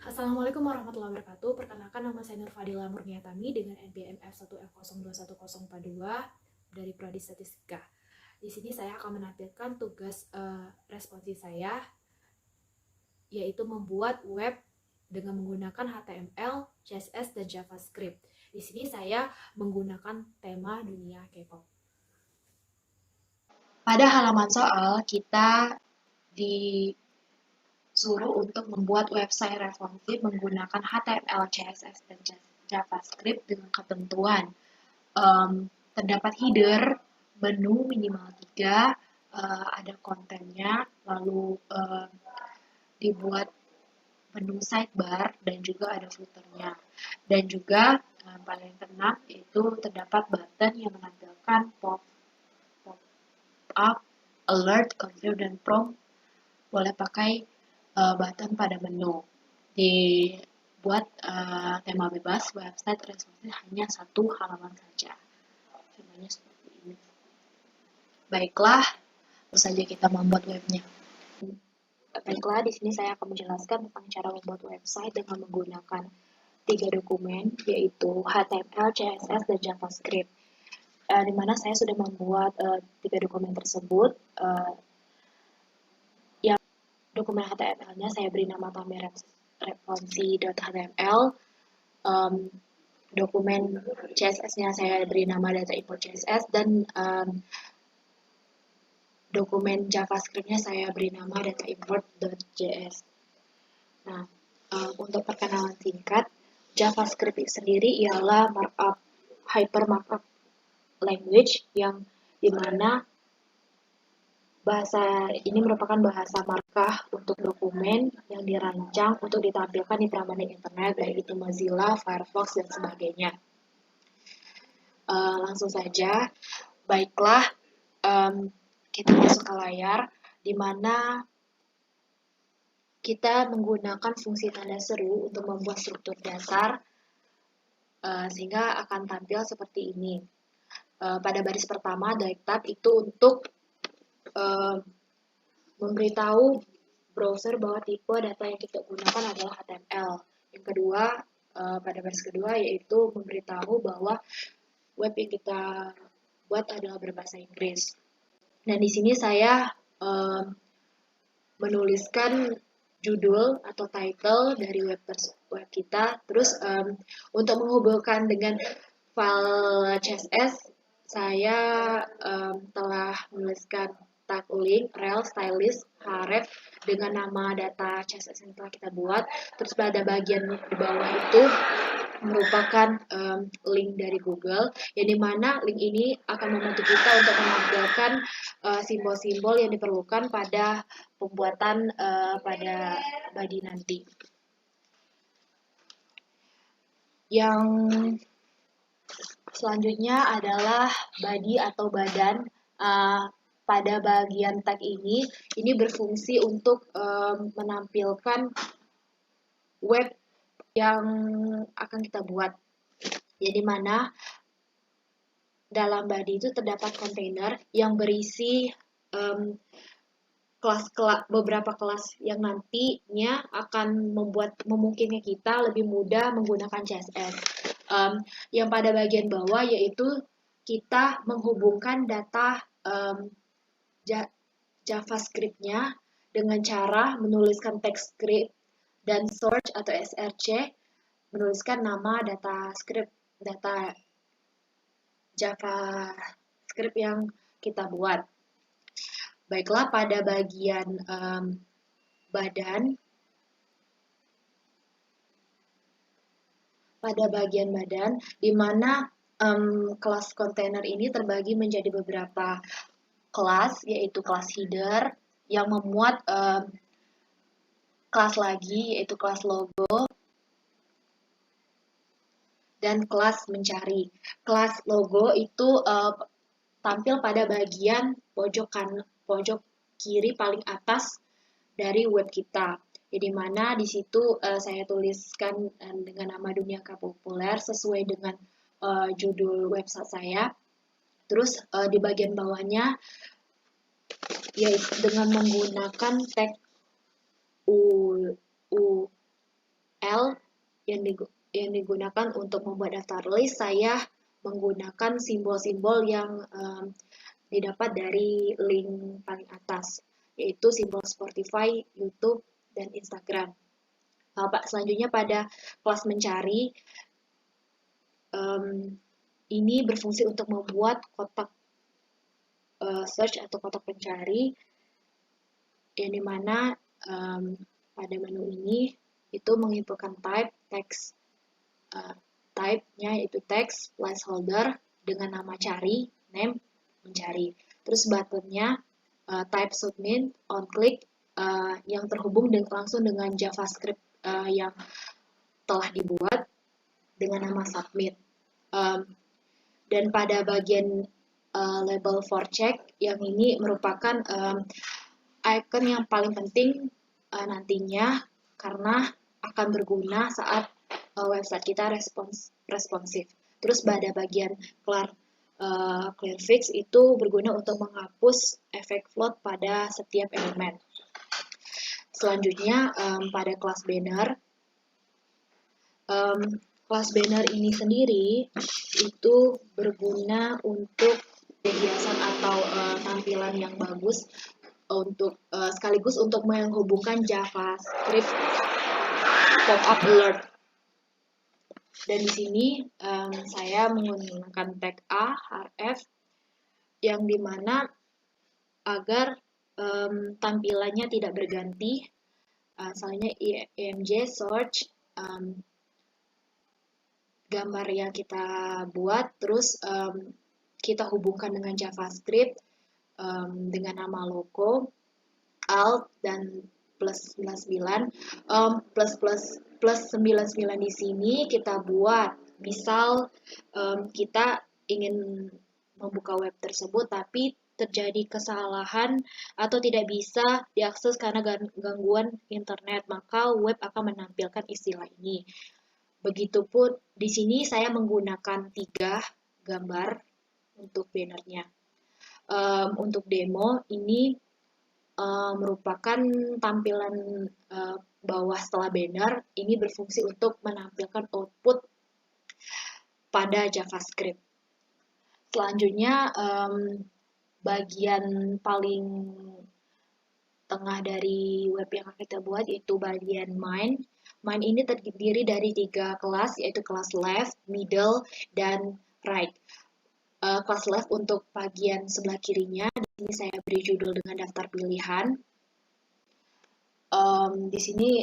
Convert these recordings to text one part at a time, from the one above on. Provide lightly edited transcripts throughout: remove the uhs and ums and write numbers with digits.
Assalamualaikum warahmatullahi wabarakatuh. Perkenalkan nama saya Nur Fadila Murniatami dengan NPM F1F02142 dari Prodi Statistika. Di sini saya akan menampilkan tugas responsi saya, yaitu membuat web dengan menggunakan HTML, CSS, dan JavaScript. Di sini saya menggunakan tema dunia K-pop. Pada halaman soal, kita disuruh untuk membuat website responsif menggunakan HTML, CSS, dan JavaScript dengan ketentuan. Terdapat header, menu minimal 3, ada kontennya, lalu dibuat menu sidebar, dan juga ada footernya. Dan juga paling keenam itu terdapat button yang menampilkan pop-up, alert, configure, dan prompt. Boleh pakai button pada menu. Dibuat tema bebas, website responsif hanya satu halaman saja. Contohnya seperti ini. Baiklah, lalu saja kita membuat webnya. Baiklah, di sini saya akan menjelaskan tentang cara membuat website dengan menggunakan 3 dokumen, yaitu HTML, CSS, dan JavaScript. Di mana saya sudah membuat 3 dokumen tersebut. Yang dokumen HTML-nya saya beri nama pamer responsi.html. Dokumen CSS-nya saya beri nama data import CSS, dan dokumen JavaScript-nya saya beri nama data import.js. Nah, untuk perkenalan singkat, JavaScript sendiri ialah markup, hyper markup language yang dimana bahasa ini merupakan bahasa markah untuk dokumen yang dirancang untuk ditampilkan di perambahan internet, baik itu Mozilla, Firefox, dan sebagainya. Langsung saja, baiklah, kita masuk ke layar, di mana kita menggunakan fungsi tanda seru untuk membuat struktur dasar, sehingga akan tampil seperti ini. Pada baris pertama, direct tab itu untuk memberitahu browser bahwa tipe data yang kita gunakan adalah HTML. Yang kedua, pada baris kedua, yaitu memberitahu bahwa web yang kita buat adalah berbahasa Inggris. Dan di sini saya menuliskan judul atau title dari web kita. Terus untuk menghubungkan dengan file CSS, saya telah menuliskan tag link, rel, stylist, href dengan nama data CSS yang telah kita buat. Terus pada bagian di bawah itu merupakan link dari Google, yang dimana link ini akan membantu kita untuk menampilkan simbol-simbol yang diperlukan pada pembuatan pada body nanti. Yang selanjutnya adalah body atau badan. Pada bagian tag ini berfungsi untuk menampilkan web yang akan kita buat. Jadi mana dalam body itu terdapat kontainer yang berisi beberapa kelas yang nantinya akan memungkinkan kita lebih mudah menggunakan CSS. Yang pada bagian bawah yaitu kita menghubungkan data JavaScript-nya dengan cara menuliskan text script dan search atau src, menuliskan nama data JavaScript yang kita buat. Baiklah, pada bagian badan, di mana kelas kontainer ini terbagi menjadi beberapa kelas, yaitu kelas header yang memuat kelas lagi, yaitu kelas logo, dan kelas mencari. Kelas logo itu tampil pada bagian pojok kiri paling atas dari web kita. Jadi mana di situ saya tuliskan dengan nama Dunia K Populer sesuai dengan judul website saya. Terus di bagian bawahnya yaitu dengan menggunakan tag yang digunakan untuk membuat daftar list, saya menggunakan simbol-simbol yang didapat dari link paling atas, yaitu simbol Spotify, YouTube, dan Instagram. Selanjutnya pada kelas mencari, ini berfungsi untuk membuat kotak search atau kotak pencari, yang dimana pada menu ini itu menginputkan type text, type-nya yaitu text placeholder dengan nama cari, name, mencari. Terus buttonnya type submit on click yang terhubung langsung dengan JavaScript yang telah dibuat dengan nama submit. Dan pada bagian label for check, yang ini merupakan icon yang paling penting nantinya karena akan berguna saat website kita responsif. Terus pada bagian clear fix itu berguna untuk menghapus efek float pada setiap elemen. Selanjutnya pada kelas banner, kelas banner ini sendiri itu berguna untuk hiasan atau tampilan yang bagus untuk sekaligus untuk menghubungkan JavaScript pop-up alert. Dan di sini saya menggunakan tag A, href, yang dimana agar tampilannya tidak berganti, misalnya img search gambar yang kita buat, terus kita hubungkan dengan JavaScript dengan nama logo, alt, dan plus 99. Plus 99 di sini kita buat, misal kita ingin membuka web tersebut tapi terjadi kesalahan atau tidak bisa diakses karena gangguan internet, maka web akan menampilkan istilah ini. Begitupun di sini saya menggunakan 3 gambar untuk bannernya. Untuk demo ini merupakan tampilan bawah setelah banner, ini berfungsi untuk menampilkan output pada JavaScript. Selanjutnya bagian paling tengah dari web yang kita buat yaitu bagian main. Main ini terdiri dari 3 kelas, yaitu kelas left, middle, dan right. Kelas left untuk bagian sebelah kirinya, di sini saya beri judul dengan daftar pilihan. Di sini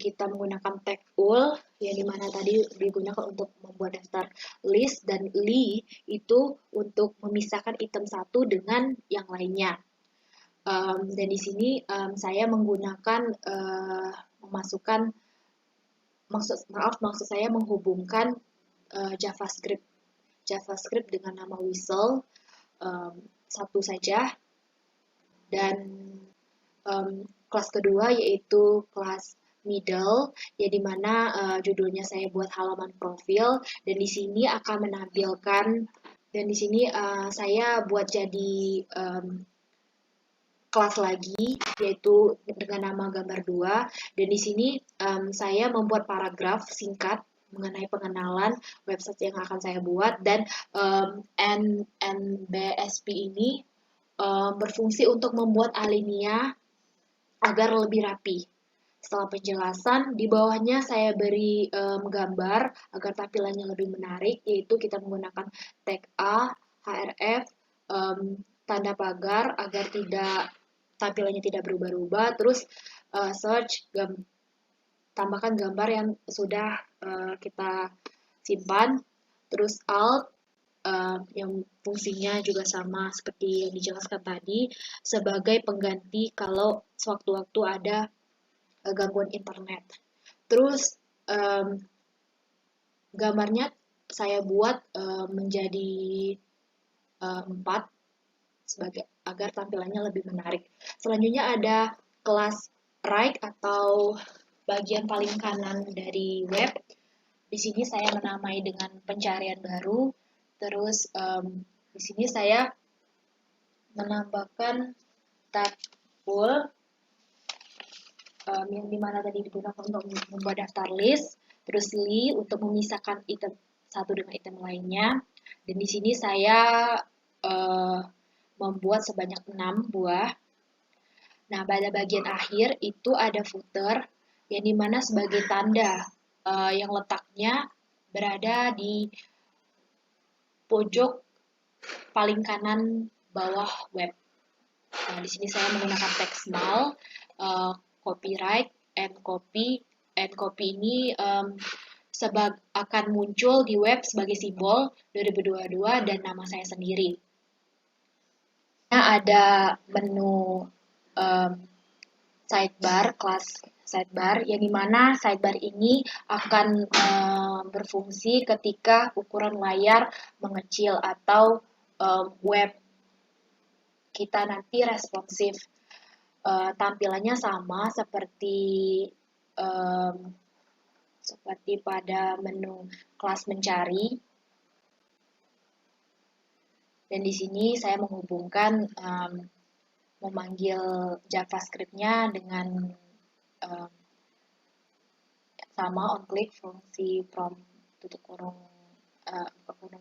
kita menggunakan tag ul, yang dimana tadi digunakan untuk membuat daftar list, dan li itu untuk memisahkan item satu dengan yang lainnya. Dan di sini saya menggunakan maksud saya menghubungkan JavaScript dengan nama whistle satu saja, dan kelas kedua yaitu kelas middle, ya dimana judulnya saya buat halaman profil, dan di sini akan menampilkan, dan di sini saya buat jadi kelas lagi yaitu dengan nama gambar 2, dan di sini saya membuat paragraf singkat mengenai pengenalan website yang akan saya buat, dan NBSP ini berfungsi untuk membuat alinea agar lebih rapi. Setelah penjelasan, di bawahnya saya beri gambar agar tampilannya lebih menarik, yaitu kita menggunakan tag A, href, tanda pagar agar tampilannya tidak berubah-ubah, terus search, tambahkan gambar yang sudah kita simpan, terus alt, yang fungsinya juga sama seperti yang dijelaskan tadi, sebagai pengganti kalau sewaktu-waktu ada gangguan internet. Terus gambarnya saya buat menjadi 4 agar tampilannya lebih menarik. Selanjutnya ada kelas right atau bagian paling kanan dari web. Di sini saya menamai dengan pencarian baru. Terus di sini saya menambahkan tab ul yang dimana tadi digunakan untuk membuat daftar list. terus li untuk memisahkan item satu dengan item lainnya. Dan di sini saya membuat sebanyak 6 buah. Nah, pada bagian akhir itu ada footer yang dimana sebagai tanda yang letaknya berada di pojok paling kanan bawah web. Nah, di sini saya menggunakan teks null, copyright, and copy. And copy ini akan muncul di web sebagai simbol 2022 dan nama saya sendiri. Nah, ada menu sidebar, kelas sidebar, yang dimana sidebar ini akan berfungsi ketika ukuran layar mengecil atau web kita nanti responsif. Tampilannya sama seperti pada menu kelas mencari. Dan di sini saya menghubungkan memanggil JavaScript-nya dengan sama on click fungsi from tutup kurung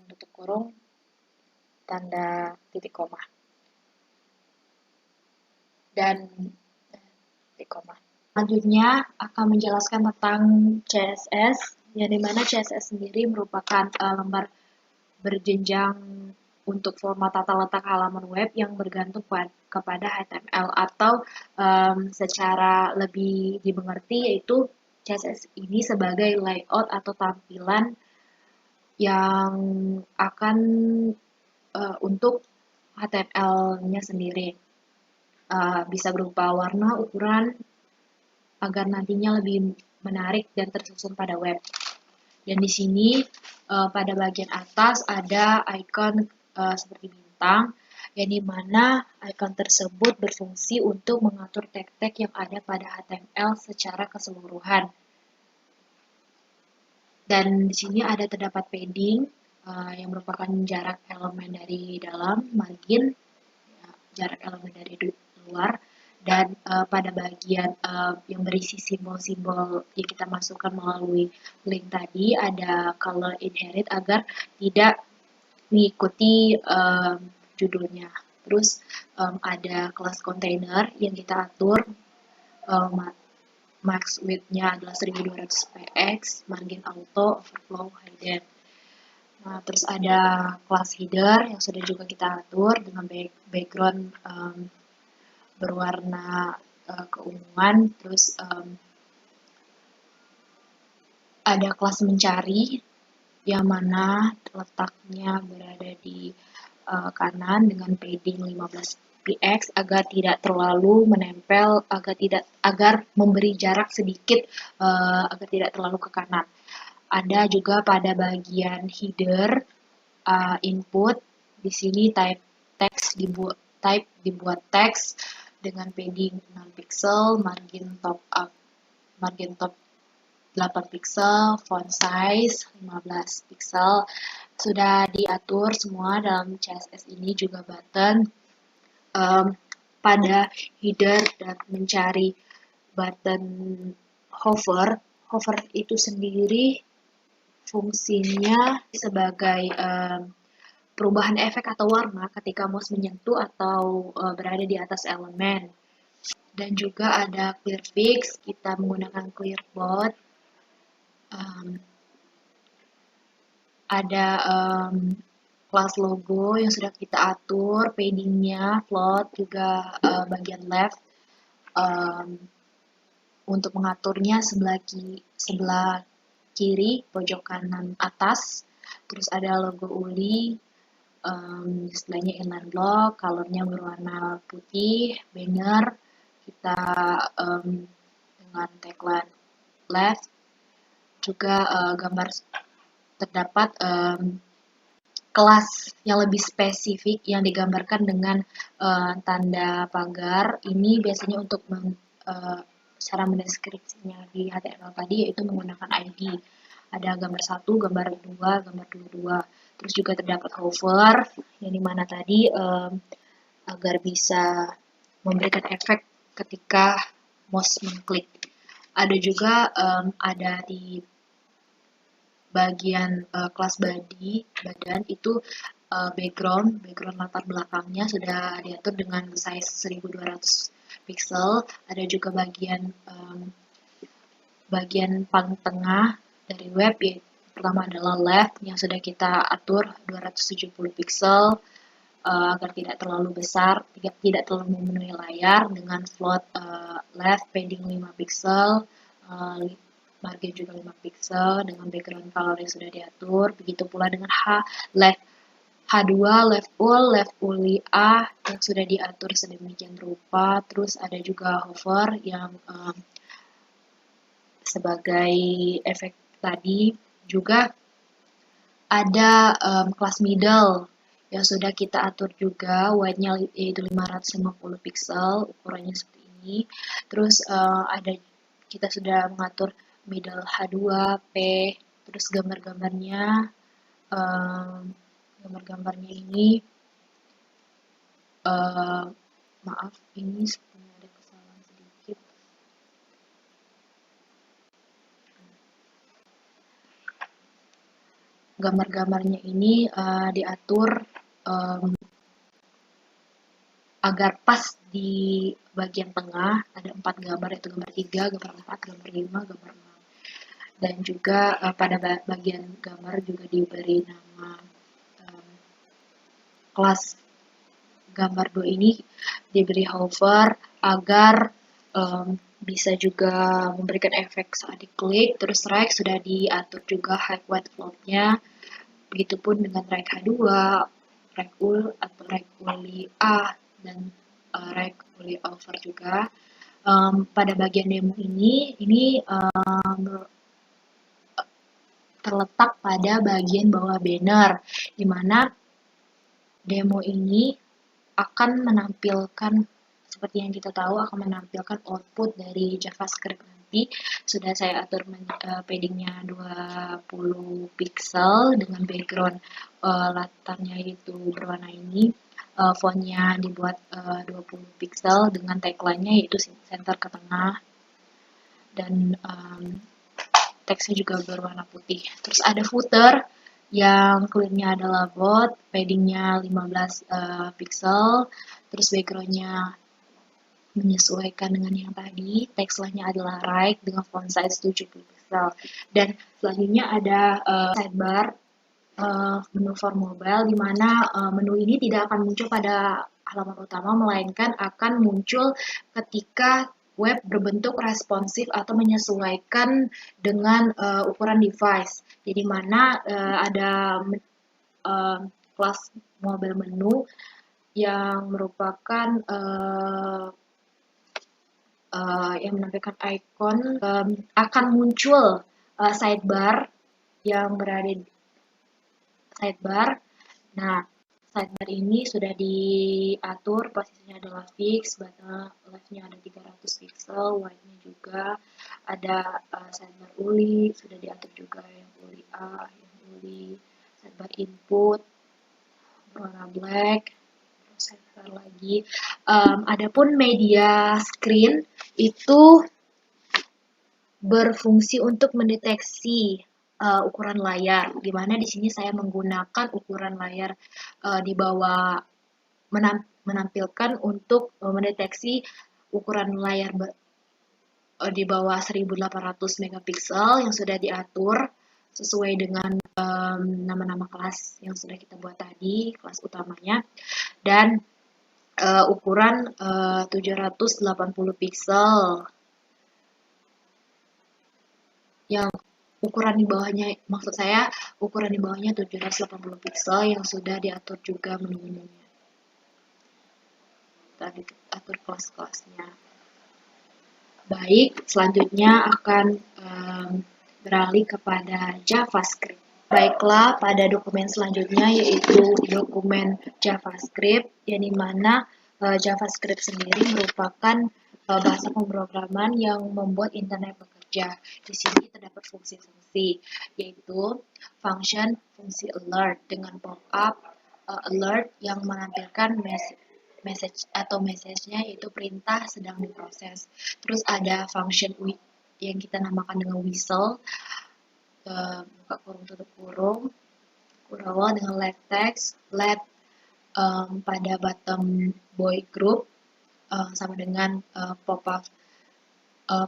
tutup kurung tanda titik koma dan titik koma. Selanjutnya akan menjelaskan tentang CSS, yang dimana CSS sendiri merupakan lembar berjenjang untuk format tata letak halaman web yang bergantung kepada HTML, atau secara lebih dimengerti yaitu CSS ini sebagai layout atau tampilan yang akan untuk HTML-nya sendiri. Bisa berupa warna, ukuran, agar nantinya lebih menarik dan tersusun pada web. Dan di sini pada bagian atas ada icon seperti bintang, yang dimana icon tersebut berfungsi untuk mengatur tag-tag yang ada pada HTML secara keseluruhan. Dan di sini ada terdapat padding yang merupakan jarak elemen dari dalam, margin, jarak elemen dari luar, dan pada bagian yang berisi simbol-simbol yang kita masukkan melalui link tadi ada color inherit agar tidak mengikuti judulnya. Terus ada kelas container yang kita atur max width-nya adalah 1200 px, margin auto, overflow, hidden. Nah, terus ada kelas header yang sudah juga kita atur dengan background berwarna keunguan. Terus ada kelas mencari yang mana letaknya berada di kanan dengan padding 15 px agar tidak terlalu menempel, agar memberi jarak sedikit agar tidak terlalu ke kanan. Ada juga pada bagian header input, di sini type dibuat teks dengan padding 6 pixel, margin top 8 pixel, font size 15 pixel. Sudah diatur semua dalam CSS ini, juga button. Pada header dan mencari button hover itu sendiri fungsinya sebagai perubahan efek atau warna ketika mouse menyentuh atau berada di atas elemen. Dan juga ada clear fix, kita menggunakan clearbot. Ada kelas logo yang sudah kita atur, paddingnya, float, juga bagian left. Untuk mengaturnya sebelah kiri pojok kanan atas. Terus ada logo uli, displaynya inline block, colornya berwarna putih, banner kita dengan tagline left. Juga gambar terdapat kelas yang lebih spesifik yang digambarkan dengan tanda pagar. Ini biasanya untuk cara mendeskripsinya di HTML tadi, yaitu menggunakan ID. Ada gambar 1, gambar 2, gambar 22. Terus juga terdapat hover, yang dimana tadi agar bisa memberikan efek ketika mouse mengklik. Ada juga ada di bagian kelas badan itu background latar belakangnya sudah diatur dengan size 1200 pixel. Ada juga bagian paling tengah dari web, yaitu pertama adalah left yang sudah kita atur 270 pixel agar tidak terlalu besar, tidak terlalu memenuhi layar, dengan float left padding 5 pixel, margin juga 5 pixel, dengan background color yang sudah diatur. Begitu pula dengan H2, left uli A yang sudah diatur sedemikian rupa. Terus ada juga hover yang sebagai efek tadi. Juga ada kelas middle yang sudah kita atur juga, width-nya yaitu 550 pixel, ukurannya seperti ini. Terus kita sudah mengatur middle H2, P, terus gambar-gambarnya ini maaf, ini sebenarnya ada kesalahan sedikit. Gambar-gambarnya ini diatur agar pas di bagian tengah. Ada 4 gambar, yaitu gambar 3, gambar 4, gambar 5, gambar 6. Dan juga pada bagian gambar juga diberi nama kelas gambar 2 ini diberi hover agar bisa juga memberikan efek saat diklik. Terus rect sudah diatur juga height width float-nya. Begitupun dengan rect H2, rect ul atau rect uli A, dan rect uli over juga. Pada bagian demo ini terletak pada bagian bawah banner, di mana demo ini akan menampilkan, seperti yang kita tahu, akan menampilkan output dari JavaScript nanti. Sudah saya atur paddingnya 20 pixel dengan background latarnya itu berwarna ini. Fontnya dibuat 20 pixel dengan tagline-nya yaitu center ke tengah, dan teksnya juga berwarna putih. Terus ada footer yang clear-nya adalah bot, padding-nya 15 pixel, terus background-nya menyesuaikan dengan yang tadi, text line-nya adalah right dengan font size 70 pixel. Dan selanjutnya ada sidebar menu for mobile, di mana menu ini tidak akan muncul pada halaman utama, melainkan akan muncul ketika web berbentuk responsif atau menyesuaikan dengan ukuran device. Jadi mana ada kelas mobile menu yang merupakan yang menampilkan icon, akan muncul sidebar yang berada di sidebar. Nah, sidebar ini sudah diatur, posisinya adalah fix, button left-nya ada 300 pixel, wide-nya juga ada sidebar uli, sudah diatur juga yang uli A, yang uli, sidebar input, warna black, terus sidebar lagi. Adapun media screen itu berfungsi untuk mendeteksi ukuran layar, di mana di sini saya menggunakan ukuran layar di bawah, menampilkan untuk mendeteksi ukuran layar di bawah 1800 megapiksel yang sudah diatur sesuai dengan nama-nama kelas yang sudah kita buat tadi, kelas utamanya, dan ukuran 780 pixel. Yang ukuran di bawahnya, maksud saya ukuran di bawahnya 780 pixel yang sudah diatur juga menu-menunya. Tadi atur kelas-kelasnya. Baik, selanjutnya akan beralih kepada JavaScript. Baiklah, pada dokumen selanjutnya yaitu dokumen JavaScript, yang dimana JavaScript sendiri merupakan bahasa pemrograman yang membuat internet bekerja. Di sini terdapat fungsi-fungsi, yaitu function, fungsi alert dengan pop-up alert yang menampilkan message-nya yaitu perintah sedang diproses. Terus ada function yang kita namakan dengan whistle, buka kurung tutup kurung, kurawal dengan let text, let pada bottom boy group sama dengan pop-up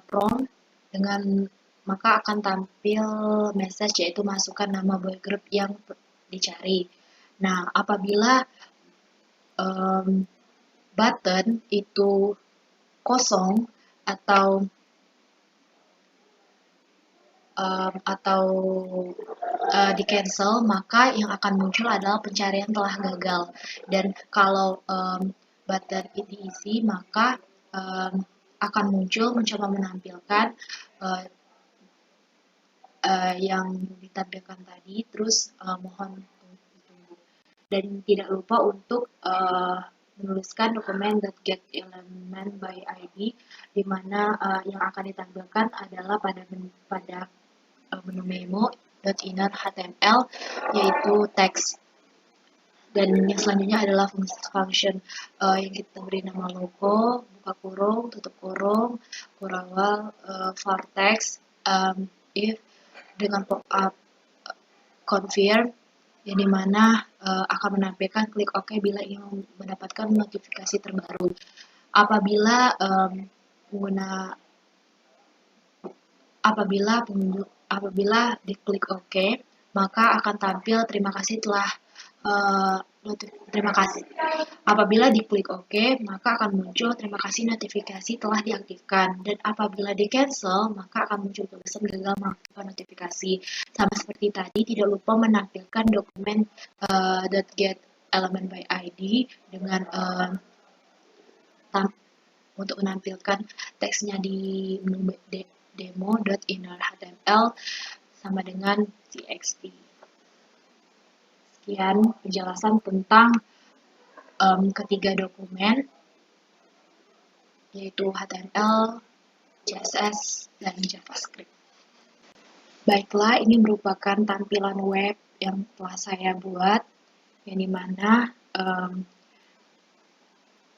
prompt dengan maka akan tampil message yaitu masukkan nama boy group yang dicari. Nah, apabila button itu kosong atau di cancel, maka yang akan muncul adalah pencarian telah gagal. Dan kalau button ini diisi, maka akan muncul mencoba menampilkan yang ditampilkan tadi, terus mohon ditunggu. Dan tidak lupa untuk menuliskan dokumen .get element by ID, di mana yang akan ditampilkan adalah pada menu memo .inner.html, yaitu teks. Dan yang selanjutnya adalah function yang kita beri nama logo, buka kurung, tutup kurung, kurawal, var text, if dengan pop-up confirm, yang dimana akan menampilkan klik OK bila ingin mendapatkan notifikasi terbaru. Apabila diklik OK, maka akan tampil terima kasih telah terima kasih. Apabila diklik OK, maka akan muncul terima kasih notifikasi telah diaktifkan. Dan apabila di cancel, maka akan muncul tulisan gagal mengaktifkan notifikasi. Sama seperti tadi, tidak lupa menampilkan dokumen .get element by ID dengan untuk menampilkan teksnya di menu demo.inner.html sama dengan txt. Sekian penjelasan tentang ketiga dokumen, yaitu HTML, CSS, dan JavaScript. Baiklah, ini merupakan tampilan web yang telah saya buat, yang dimana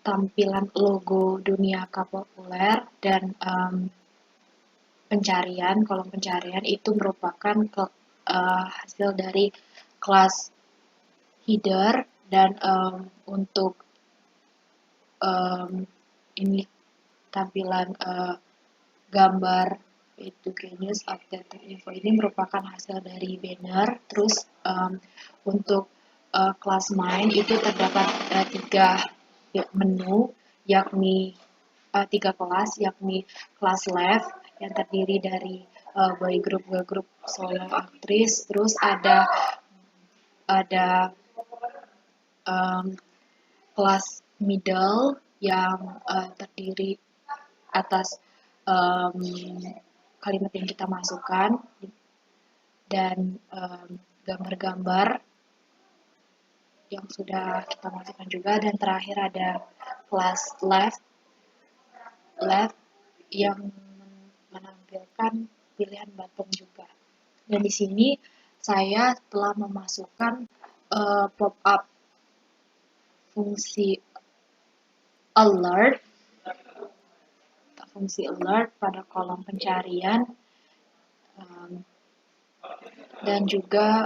tampilan logo dunia populer dan pencarian, kolom pencarian itu merupakan hasil dari kelas header, dan untuk ini tampilan gambar itu Genius Updated Info ini merupakan hasil dari banner. Terus untuk kelas main itu terdapat tiga menu, yakni tiga kelas, yakni kelas left yang terdiri dari boy group, girl group, solo aktris. Terus ada kelas middle yang terdiri atas kalimat yang kita masukkan dan gambar-gambar yang sudah kita masukkan juga. Dan terakhir ada kelas left yang menampilkan pilihan button juga. Dan di sini saya telah memasukkan pop-up fungsi alert pada kolom pencarian, dan juga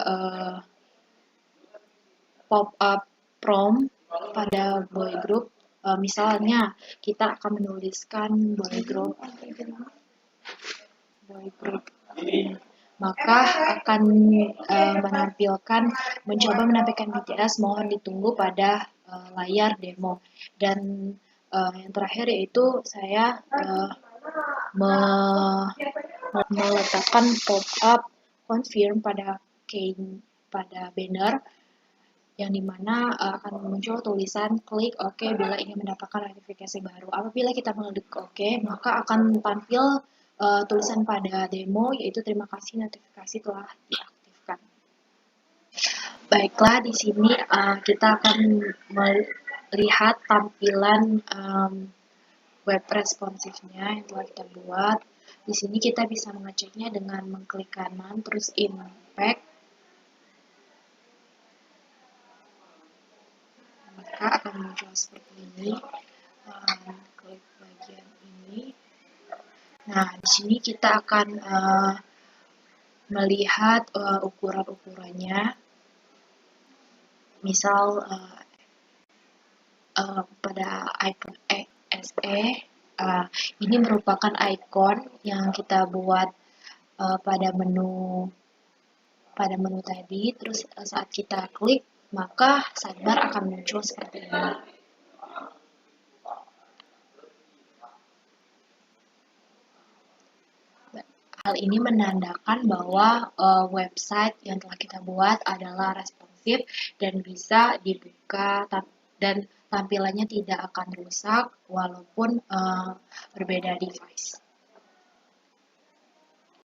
pop-up prompt pada boy group. Misalnya kita akan menuliskan boy group, maka akan mencoba menampilkan BTS mohon ditunggu pada layar demo. Dan yang terakhir yaitu saya meletakkan pop-up confirm pada banner, yang dimana akan muncul tulisan klik OK bila ingin mendapatkan notifikasi baru. Apabila kita mengklik OK, maka akan tampil tulisan pada demo, yaitu terima kasih notifikasi telah diaktifkan. Baiklah, di sini kita akan melihat tampilan web responsifnya yang telah kita buat. Di sini kita bisa mengeceknya dengan mengklik kanan, terus impact, maka akan muncul seperti ini. Klik bagian ini. Nah, di sini kita akan melihat ukuran-ukurannya, misal pada icon EXE, ini merupakan icon yang kita buat pada menu tadi. Terus saat kita klik, maka sidebar akan muncul seperti ini. Hal ini menandakan bahwa website yang telah kita buat adalah responsif dan bisa dibuka dan tampilannya tidak akan rusak walaupun berbeda device.